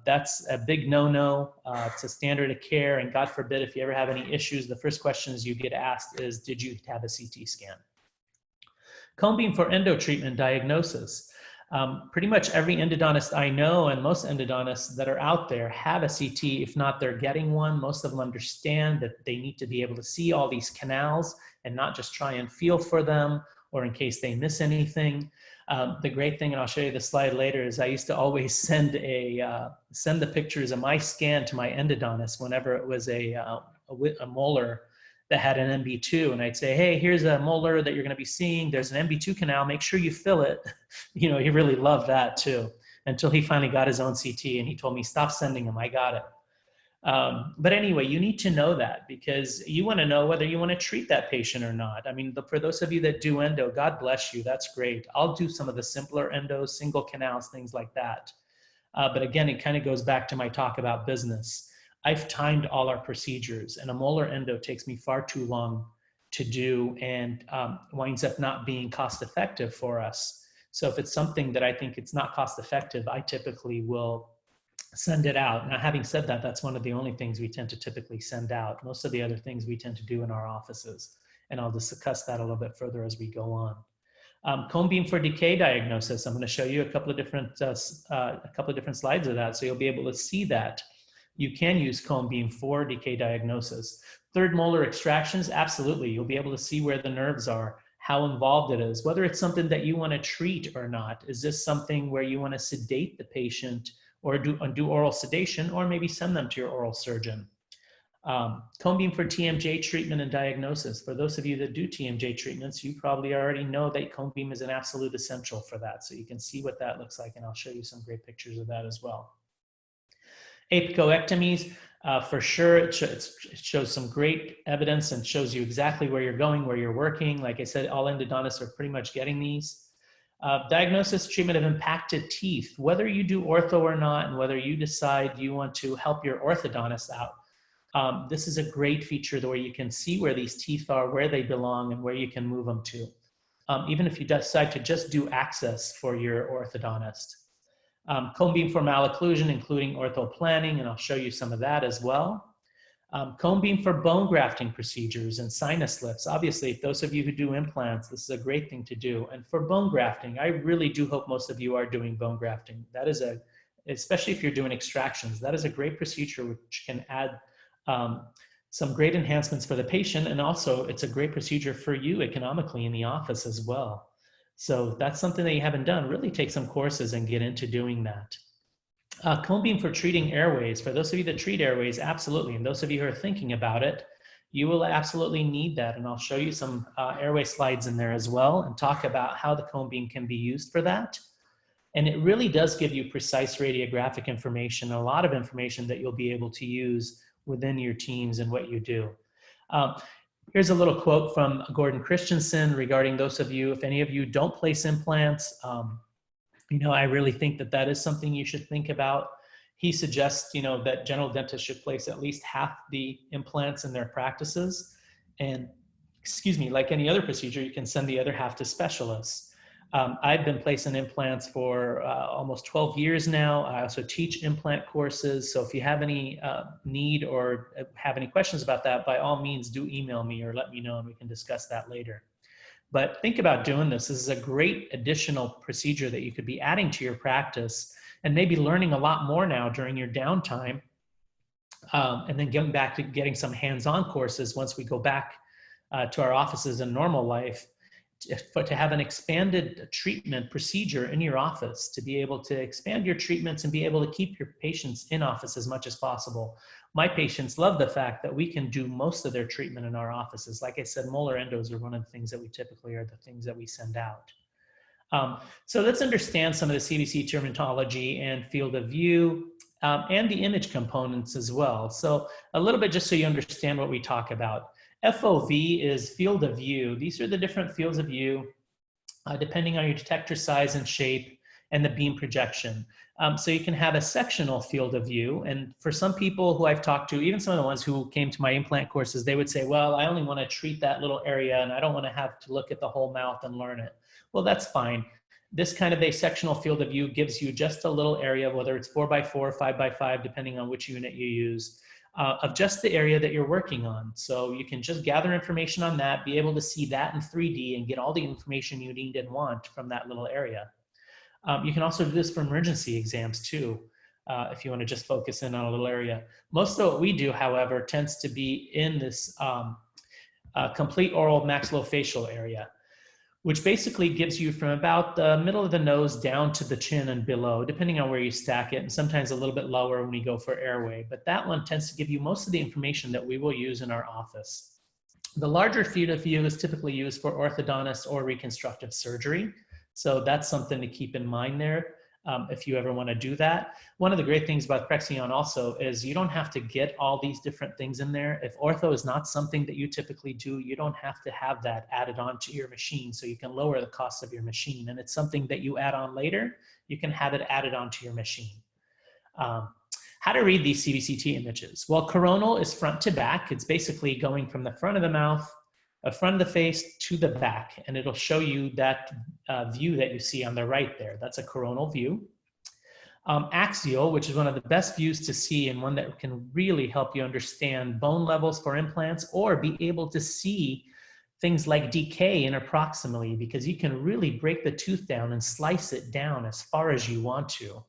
that's a big no-no. It's a standard of care, and God forbid if you ever have any issues, the first questions you get asked is, did you have a CT scan? Cone beam for endo treatment diagnosis. Pretty much every endodontist I know and most endodontists that are out there have a CT. If not, they're getting one. Most of them understand that they need to be able to see all these canals and not just try and feel for them or in case they miss anything. The great thing, and I'll show you the slide later, is I used to always send the pictures of my scan to my endodontist whenever it was a molar that had an MB2, and I'd say, hey, here's a molar that you're going to be seeing. There's an MB2 canal. Make sure you fill it. You know, he really loved that too, until he finally got his own CT and he told me, stop sending him. I got it. But anyway, you need to know that because you want to know whether you want to treat that patient or not. I mean, for those of you that do endo, God bless you. That's great. I'll do some of the simpler endos, single canals, things like that. But again, it kind of goes back to my talk about business. I've timed all our procedures, and a molar endo takes me far too long to do and winds up not being cost effective for us. So if it's something that I think it's not cost effective, I typically will send it out. Now, having said that, that's one of the only things we tend to typically send out. Most of the other things we tend to do in our offices, and I'll discuss that a little bit further as we go on. Cone beam for decay diagnosis. I'm going to show you a couple of different slides of that, so you'll be able to see that you can use cone beam for decay diagnosis. Third molar extractions, absolutely. You'll be able to see where the nerves are, how involved it is, whether it's something that you want to treat or not. Is this something where you want to sedate the patient or do oral sedation, or maybe send them to your oral surgeon? Cone beam for TMJ treatment and diagnosis. For those of you that do TMJ treatments, you probably already know that cone beam is an absolute essential for that. So you can see what that looks like, and I'll show you some great pictures of that as well. Apicoectomies, for sure, it shows some great evidence and shows you exactly where you're going, where you're working. Like I said, all endodontists are pretty much getting these. Diagnosis, treatment of impacted teeth, whether you do ortho or not, and whether you decide you want to help your orthodontist out. This is a great feature where you can see where these teeth are, where they belong, and where you can move them to. Even if you decide to just do access for your orthodontist. Cone beam for malocclusion, including ortho planning, and I'll show you some of that as well. Cone beam for bone grafting procedures and sinus lifts. Obviously, if those of you who do implants, this is a great thing to do. And for bone grafting, I really do hope most of you are doing bone grafting. That is especially if you're doing extractions, that is a great procedure which can add some great enhancements for the patient. And also it's a great procedure for you economically in the office as well. So that's something that you haven't done. Really take some courses and get into doing that. Cone beam for treating airways. For those of you that treat airways, absolutely. And those of you who are thinking about it, you will absolutely need that. And I'll show you some airway slides in there as well and talk about how the cone beam can be used for that. And it really does give you precise radiographic information, a lot of information that you'll be able to use within your teams and what you do. Here's a little quote from Gordon Christensen regarding those of you, if any of you don't place implants, you know, I really think that that is something you should think about. He suggests, you know, that general dentists should place at least half the implants in their practices. And, excuse me, like any other procedure, you can send the other half to specialists. I've been placing implants for almost 12 years now. I also teach implant courses. So if you have any need or have any questions about that, by all means, do email me or let me know and we can discuss that later. But think about doing this. This is a great additional procedure that you could be adding to your practice and maybe learning a lot more now during your downtime. And then getting back to getting some hands-on courses once we go back to our offices in normal life, to have an expanded treatment procedure in your office, to be able to expand your treatments and be able to keep your patients in office as much as possible. My patients love the fact that we can do most of their treatment in our offices. Like I said, molar endos are one of the things that we typically are the things that we send out. So let's understand some of the CBCT terminology and field of view and the image components as well. So a little bit just so you understand what we talk about. FOV is field of view. These are the different fields of view depending on your detector size and shape and the beam projection. So you can have a sectional field of view. And for some people who I've talked to, even some of the ones who came to my implant courses, they would say, well, I only want to treat that little area and I don't want to have to look at the whole mouth and learn it. Well, that's fine. This kind of a sectional field of view gives you just a little area, whether it's 4x4, 5x5, depending on which unit you use, of just the area that you're working on. So you can just gather information on that, be able to see that in 3D and get all the information you need and want from that little area. You can also do this for emergency exams too, if you want to just focus in on a little area. Most of what we do, however, tends to be in this complete oral maxillofacial area, which basically gives you from about the middle of the nose down to the chin and below, depending on where you stack it, and sometimes a little bit lower when we go for airway. But that one tends to give you most of the information that we will use in our office. The larger field of view is typically used for orthodontist or reconstructive surgery. So that's something to keep in mind there. If you ever want to do that. One of the great things about PreXion also is you don't have to get all these different things in there. If ortho is not something that you typically do, you don't have to have that added on to your machine, so you can lower the cost of your machine. And it's something that you add on later, you can have it added onto your machine. How to read these CBCT images? Well, coronal is front to back. It's basically going from the front of the mouth, front of the face to the back, and it'll show you that view that you see on the right there. That's a coronal view. Axial, which is one of the best views to see and one that can really help you understand bone levels for implants or be able to see things like decay interproximally, because you can really break the tooth down and slice it down as far as you want to.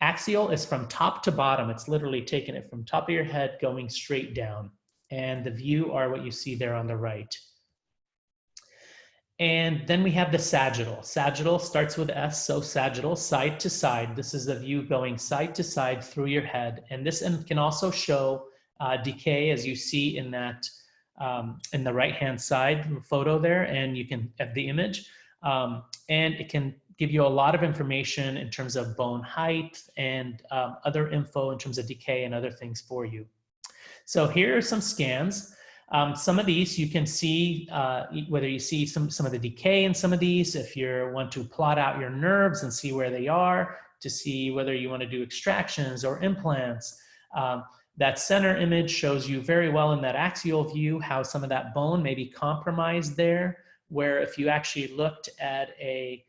Axial is from top to bottom. It's literally taking it from top of your head going straight down. And the view are what you see there on the right. And then we have the sagittal. Sagittal starts with S, so sagittal, side to side. This is the view going side to side through your head. And this can also show decay, as you see in that, in the right-hand side photo there, and you can have the image. And it can give you a lot of information in terms of bone height and other info in terms of decay and other things for you. So here are some scans. Some of these you can see whether you see some of the decay in some of these, if you want to plot out your nerves and see where they are, to see whether you want to do extractions or implants. That center image shows you very well in that axial view how some of that bone may be compromised there, where if you actually looked at a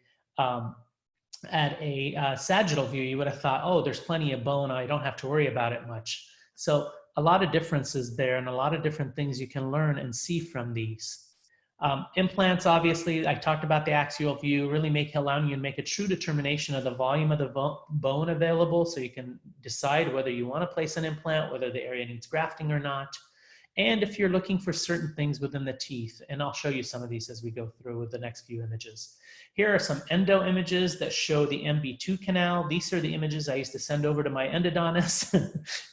sagittal view, you would have thought, oh, there's plenty of bone, I don't have to worry about it much. So a lot of differences there and a lot of different things you can learn and see from these. Implants, obviously, I talked about the axial view, really allowing you to make a true determination of the volume of the bone available, so you can decide whether you want to place an implant, whether the area needs grafting or not. And if you're looking for certain things within the teeth, and I'll show you some of these as we go through with the next few images. Here are some endo images that show the MB2 canal. These are the images I used to send over to my endodontist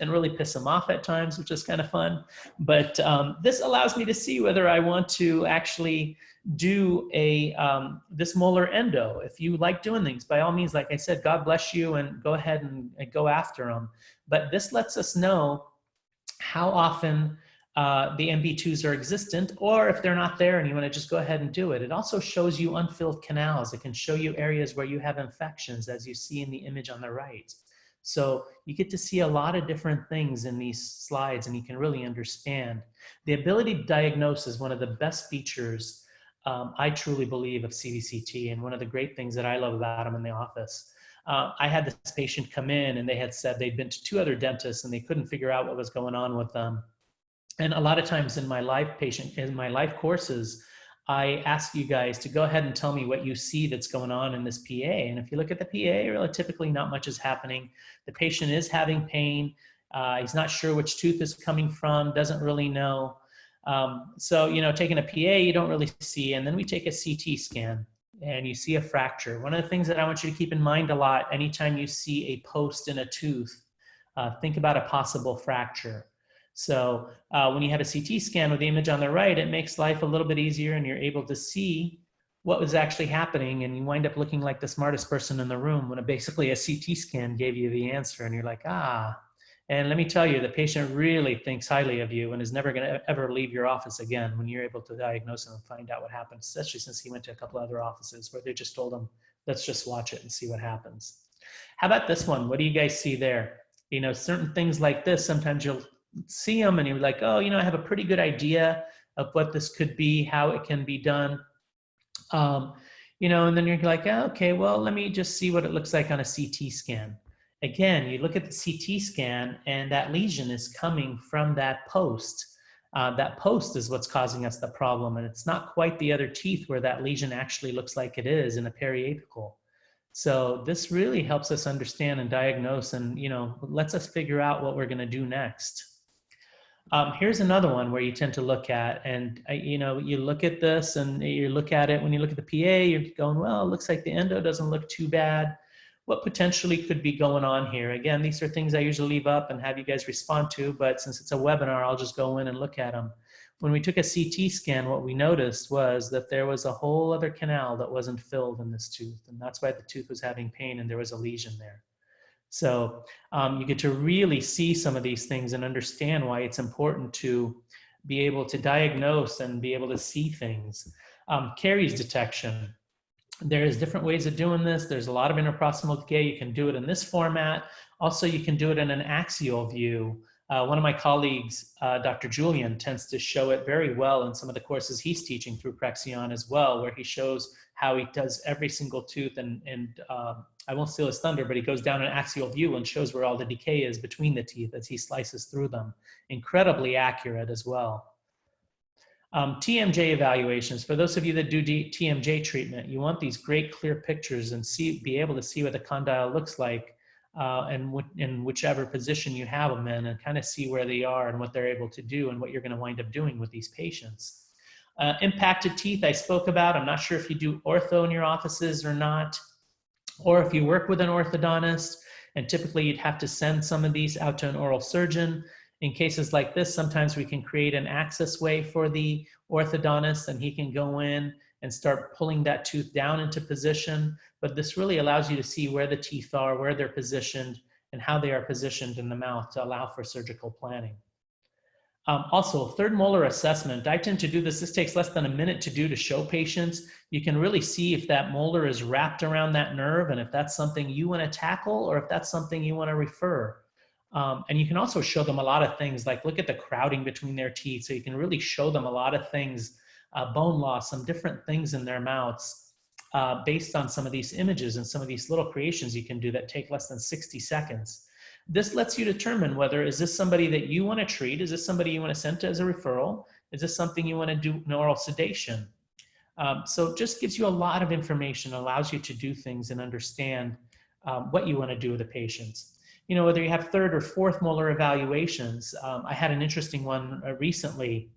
and really piss them off at times, which is kind of fun. But this allows me to see whether I want to actually do this molar endo. If you like doing things, by all means, like I said, God bless you and go ahead and go after them. But this lets us know how often the MB2s are existent, or if they're not there and you want to just go ahead and do it. It also shows you unfilled canals. It can show you areas where you have infections, as you see in the image on the right. So you get to see a lot of different things in these slides, and you can really understand. The ability to diagnose is one of the best features, I truly believe, of CBCT, and one of the great things that I love about them in the office. I had this patient come in and they had said they'd been to 2 other dentists and they couldn't figure out what was going on with them. And a lot of times in my live courses, I ask you guys to go ahead and tell me what you see that's going on in this PA. And if you look at the PA, really typically not much is happening. The patient is having pain. He's not sure which tooth is coming from, doesn't really know. So, you know, taking a PA, you don't really see. And then we take a CT scan and you see a fracture. One of the things that I want you to keep in mind a lot, anytime you see a post in a tooth, think about a possible fracture. So when you have a CT scan with the image on the right, it makes life a little bit easier and you're able to see what was actually happening, and you wind up looking like the smartest person in the room when basically a CT scan gave you the answer and you're like, ah. And let me tell you, the patient really thinks highly of you and is never going to ever leave your office again when you're able to diagnose him and find out what happens, especially since he went to a couple other offices where they just told him, let's just watch it and see what happens. How about this one? What do you guys see there? You know, certain things like this, sometimes you'll see them and you're like, oh, you know, I have a pretty good idea of what this could be, how it can be done. You know, and then you're like, oh, okay, well, let me just see what it looks like on a CT scan. Again, you look at the CT scan and that lesion is coming from that post. That post is what's causing us the problem, and it's not quite the other teeth where that lesion actually looks like it is in the periapical. So this really helps us understand and diagnose, and lets us figure out what we're going to do next. Here's another one where you tend to look at, and you look at this and you look at it, when you look at the PA, you're going, well, it looks like the endo doesn't look too bad. What potentially could be going on here? Again, these are things I usually leave up and have you guys respond to, but since it's a webinar, I'll just go in and look at them. When we took a CT scan, what we noticed was that there was a whole other canal that wasn't filled in this tooth, and that's why the tooth was having pain and there was a lesion there. So you get to really see some of these things and understand why it's important to be able to diagnose and be able to see things. Caries detection. There's different ways of doing this. There's a lot of interproximal decay. You can do it in this format. Also, you can do it in an axial view. One of my colleagues, Dr. Julian, tends to show it very well in some of the courses he's teaching through PreXion as well, where he shows how he does every single tooth, and I won't steal his thunder, but he goes down an axial view and shows where all the decay is between the teeth as he slices through them. Incredibly accurate as well. TMJ evaluations. For those of you that do TMJ treatment, you want these great clear pictures and be able to see what the condyle looks like and in whichever position you have them in, and kind of see where they are and what they're able to do and what you're going to wind up doing with these patients. Impacted teeth I spoke about. I'm not sure if you do ortho in your offices or not, or if you work with an orthodontist, and typically you'd have to send some of these out to an oral surgeon. In cases like this, sometimes we can create an access way for the orthodontist, and he can go in and start pulling that tooth down into position. But this really allows you to see where the teeth are, where they're positioned, and how they are positioned in the mouth to allow for surgical planning. Also, third molar assessment. I tend to do this. This takes less than a minute to do to show patients. You can really see if that molar is wrapped around that nerve and if that's something you want to tackle or if that's something you want to refer. And you can also show them a lot of things, like look at the crowding between their teeth. So you can really show them a lot of things, bone loss, some different things in their mouths based on some of these images and some of these little creations you can do that take less than 60 seconds. This lets you determine whether, is this somebody that you want to treat? Is this somebody you want to send to as a referral? Is this something you want to do in oral sedation? So it just gives you a lot of information, allows you to do things and understand what you want to do with the patients. Whether you have third or fourth molar evaluations. I had an interesting one recently,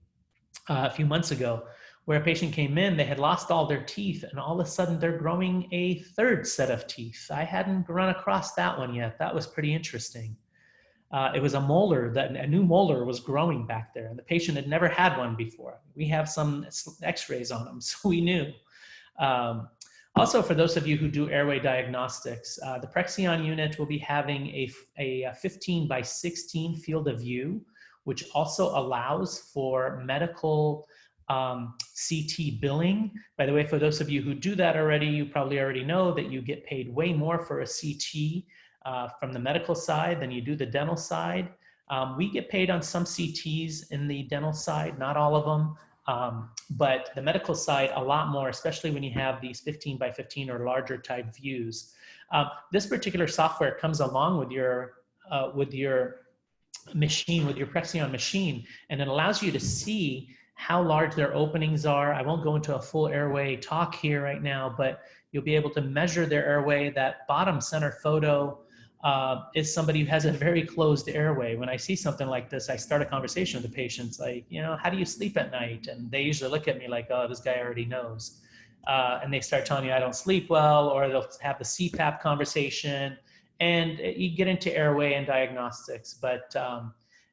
a few months ago, where a patient came in, they had lost all their teeth, and all of a sudden they're growing a third set of teeth. I hadn't run across that one yet. That was pretty interesting. It was a molar, a new molar was growing back there, and the patient had never had one before. We have some x-rays on them, so we knew. Also, for those of you who do Airway Diagnostics, the PreXion unit will be having a 15 by 16 field of view, which also allows for medical CT billing. By the way, for those of you who do that already, you probably already know that you get paid way more for a CT from the medical side than you do the dental side. We get paid on some CTs in the dental side, not all of them, but the medical side a lot more, especially when you have these 15 by 15 or larger type views. This particular software comes along with your machine, with your PreXion machine, and it allows you to see how large their openings are. I won't go into a full airway talk here right now, but you'll be able to measure their airway. That bottom center photo is somebody who has a very closed airway. When I see something like this, I start a conversation with the patients like, how do you sleep at night? And they usually look at me like, oh, this guy already knows. And they start telling you I don't sleep well, or they'll have the CPAP conversation, and you get into airway and diagnostics. But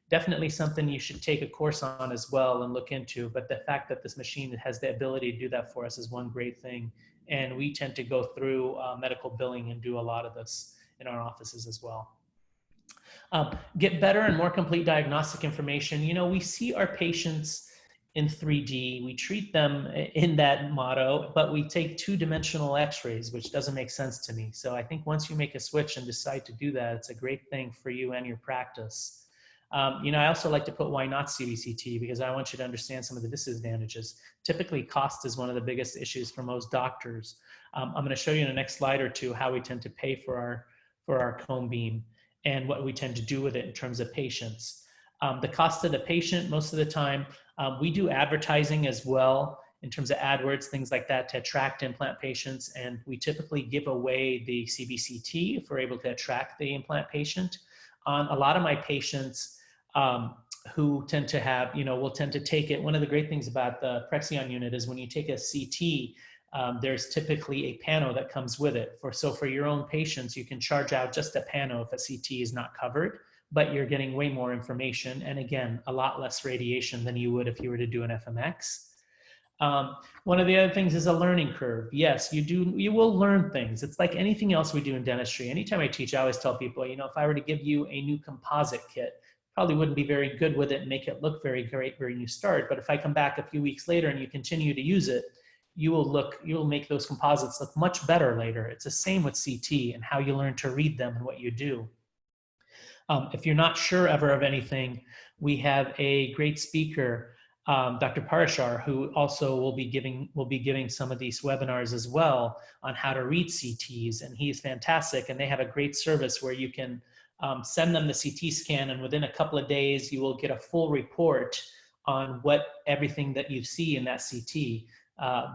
definitely something you should take a course on as well and look into. But the fact that this machine has the ability to do that for us is one great thing. And we tend to go through medical billing and do a lot of this in our offices as well. Get better and more complete diagnostic information. We see our patients in 3D. We treat them in that motto, but we take two-dimensional x-rays, which doesn't make sense to me. So I think once you make a switch and decide to do that, it's a great thing for you and your practice. I also like to put why not CBCT, because I want you to understand some of the disadvantages. Typically, cost is one of the biggest issues for most doctors. I'm going to show you in the next slide or two how we tend to pay for our cone beam and what we tend to do with it in terms of patients. The cost to the patient, most of the time, we do advertising as well. in terms of AdWords, things like that, to attract implant patients. And we typically give away the CBCT if we're able to attract the implant patient. On a lot of my patients who tend to have, will tend to take it. One of the great things about the PreXion unit is when you take a CT, there's typically a pano that comes with it. So for your own patients, you can charge out just a pano if a CT is not covered, but you're getting way more information. And again, a lot less radiation than you would if you were to do an FMX. One of the other things is a learning curve. Yes, you will learn things. It's like anything else we do in dentistry. Anytime I teach, I always tell people, if I were to give you a new composite kit, probably wouldn't be very good with it and make it look very great when you start. But if I come back a few weeks later and you continue to use it, you'll make those composites look much better later. It's the same with CT and how you learn to read them and what you do. If you're not sure ever of anything, we have a great speaker, Dr. Parashar, who also will be giving some of these webinars as well on how to read CTs, and he's fantastic. And they have a great service where you can send them the CT scan, and within a couple of days, you will get a full report on everything that you see in that CT.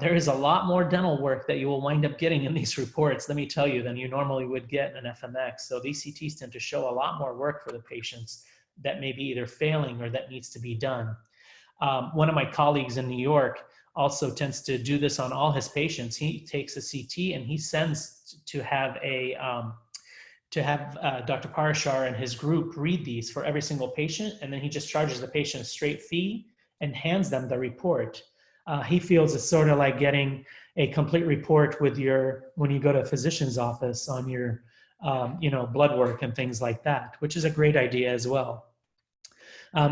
There is a lot more dental work that you will wind up getting in these reports, let me tell you, than you normally would get in an FMX. So these CTs tend to show a lot more work for the patients that may be either failing or that needs to be done. One of my colleagues in New York also tends to do this on all his patients. He takes a CT and he sends to have Dr. Parashar and his group read these for every single patient, and then he just charges the patient a straight fee and hands them the report. He feels it's sort of like getting a complete report when you go to a physician's office on your blood work and things like that, which is a great idea as well.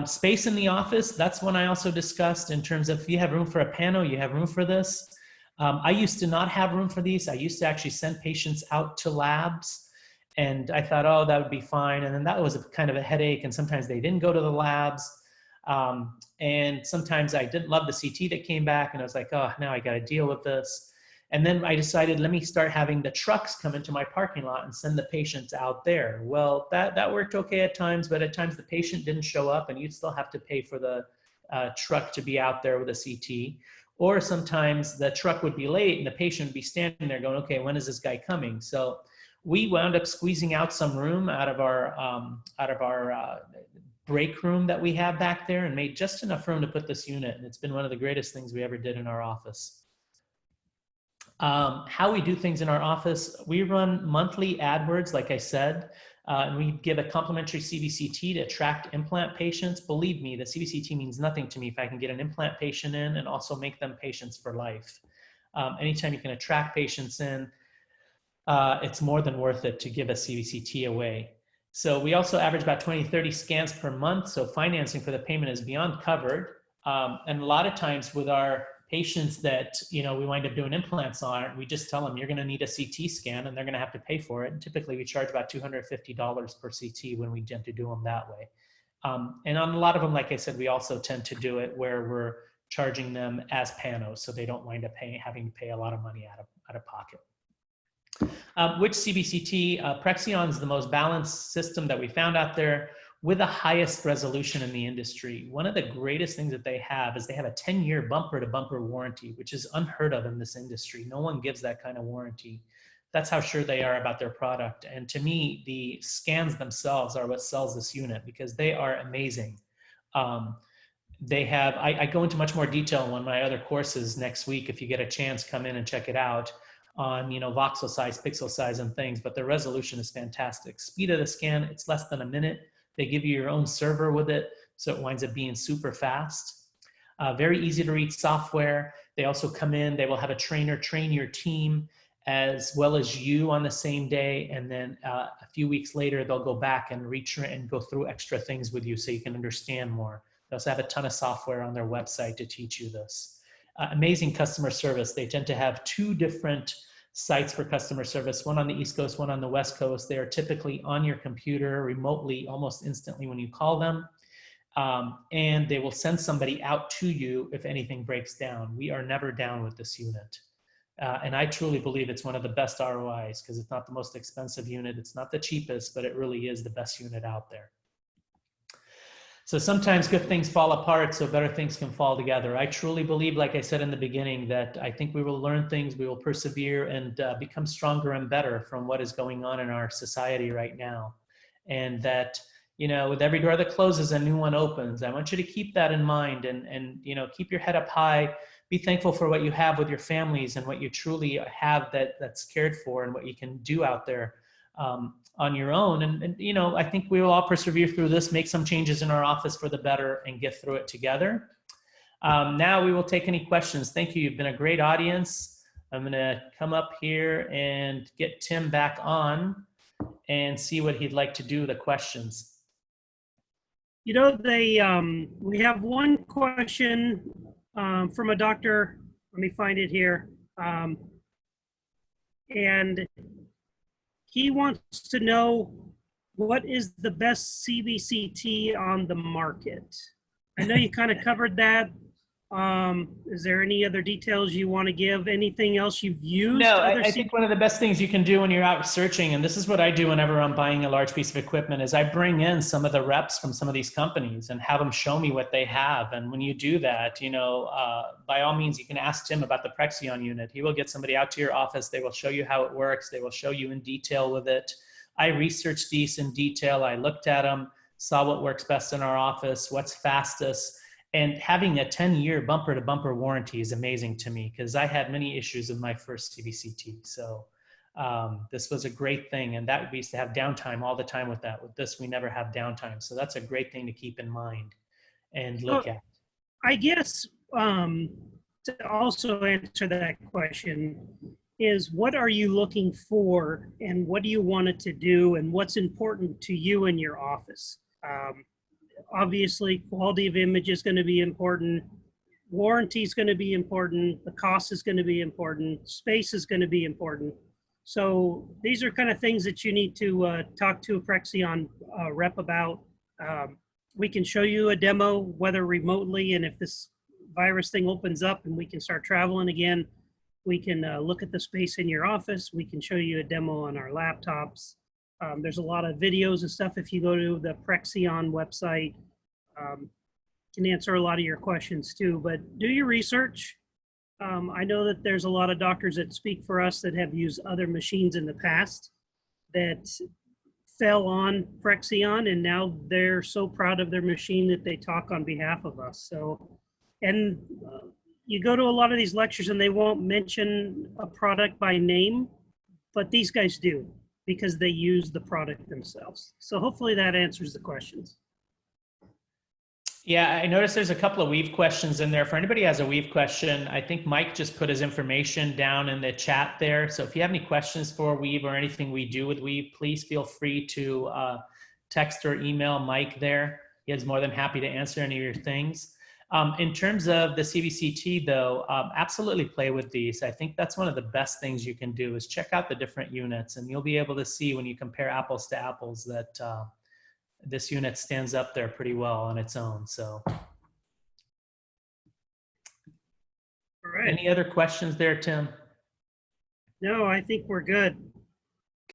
Space in the office, that's one I also discussed in terms of if you have room for a pano, you have room for this. I used to not have room for these. I used to actually send patients out to labs, and I thought, oh, that would be fine. And then that was kind of a headache, and sometimes they didn't go to the labs. And sometimes I didn't love the CT that came back, and I was like, oh, now I got to deal with this. And then I decided, let me start having the trucks come into my parking lot and send the patients out there. Well, that worked okay at times, but at times the patient didn't show up, and you'd still have to pay for the truck to be out there with a CT. Or sometimes the truck would be late and the patient would be standing there going, okay, when is this guy coming? So we wound up squeezing out some room out of our break room that we have back there and made just enough room to put this unit. And it's been one of the greatest things we ever did in our office. How we do things in our office, we run monthly AdWords, like I said, and we give a complimentary CBCT to attract implant patients. Believe me, the CBCT means nothing to me if I can get an implant patient in and also make them patients for life. Anytime you can attract patients in, it's more than worth it to give a CBCT away. So we also average about 20, 30 scans per month. So financing for the payment is beyond covered. And a lot of times with our patients that, we wind up doing implants on, we just tell them you're going to need a CT scan and they're going to have to pay for it. And typically we charge about $250 per CT when we tend to do them that way. And on a lot of them, like I said, we also tend to do it where we're charging them as panos, so they don't wind up having to pay a lot of money out of pocket. Which CBCT? PreXion is the most balanced system that we found out there with the highest resolution in the industry. One of the greatest things that they have is they have a 10-year bumper-to-bumper warranty, which is unheard of in this industry. No one gives that kind of warranty. That's how sure they are about their product. And to me, the scans themselves are what sells this unit because they are amazing. I go into much more detail in one of my other courses next week. If you get a chance, come in and check it out on voxel size, pixel size and things, but the resolution is fantastic. Speed of the scan, it's less than a minute. They give you your own server with it, so it winds up being super fast. Very easy to read software. They also come in, they will have a trainer train your team as well as you on the same day, and then a few weeks later, they'll go back and go through extra things with you so you can understand more. They also have a ton of software on their website to teach you this. Amazing customer service. They tend to have 2 different sites for customer service, one on the East Coast, one on the West Coast. They are typically on your computer remotely almost instantly when you call them. And they will send somebody out to you if anything breaks down. We are never down with this unit. And I truly believe it's one of the best ROIs because it's not the most expensive unit. It's not the cheapest, but it really is the best unit out there. So sometimes good things fall apart so better things can fall together. I truly believe, like I said in the beginning, that I think we will learn things, we will persevere and become stronger and better from what is going on in our society right now. And that, you know, with every door that closes, a new one opens. I want you to keep that in mind and you know, keep your head up high, be thankful for what you have with your families and what you truly have that's cared for and what you can do out there. On your own. And, you know, I think we will all persevere through this, make some changes in our office for the better and get through it together. Now we will take any questions. Thank you. You've been a great audience. I'm going to come up here and get Tim back on and see what he'd like to do with the questions. You know, we have one question from a doctor. Let me find it here. And he wants to know, what is the best CBCT on the market? I know you kind of covered that. Is there any other details you want to give? Anything else you've used? No, I think one of the best things you can do when you're out searching, and this is what I do whenever I'm buying a large piece of equipment, is I bring in some of the reps from some of these companies and have them show me what they have. And when you do that, you know, by all means, you can ask Tim about the PreXion unit. He will get somebody out to your office. They will show you how it works. They will show you in detail with it. I researched these in detail. I looked at them, saw what works best in our office, what's fastest. And having a 10-year bumper-to-bumper warranty is amazing to me because I had many issues with my first CBCT. So this was a great thing. And that we used to have downtime all the time with that. With this, we never have downtime. So that's a great thing to keep in mind and look at. I guess to also answer that question is, what are you looking for and what do you want it to do and what's important to you in your office? Obviously, quality of image is going to be important. Warranty is going to be important. The cost is going to be important. Space is going to be important. So these are kind of things that you need to talk to a PreXion rep about. We can show you a demo, whether remotely, and if this virus thing opens up and we can start traveling again, we can look at the space in your office. We can show you a demo on our laptops. There's a lot of videos and stuff. If you go to the PreXion website, can answer a lot of your questions too, but do your research. I know that there's a lot of doctors that speak for us that have used other machines in the past that fell on PreXion, and now they're so proud of their machine that they talk on behalf of us. So, and you go to a lot of these lectures and they won't mention a product by name, but these guys do, because they use the product themselves. So hopefully that answers the questions. Yeah, I noticed there's a couple of Weve questions in there. For anybody who has a Weve question, I think Mike just put his information down in the chat there. So if you have any questions for Weve or anything we do with Weve, please feel free to text or email Mike there. He is more than happy to answer any of your things. In terms of the CBCT though, absolutely play with these. I think that's one of the best things you can do is check out the different units, and you'll be able to see when you compare apples to apples that this unit stands up there pretty well on its own. So, all right. Any other questions there, Tim? No, I think we're good.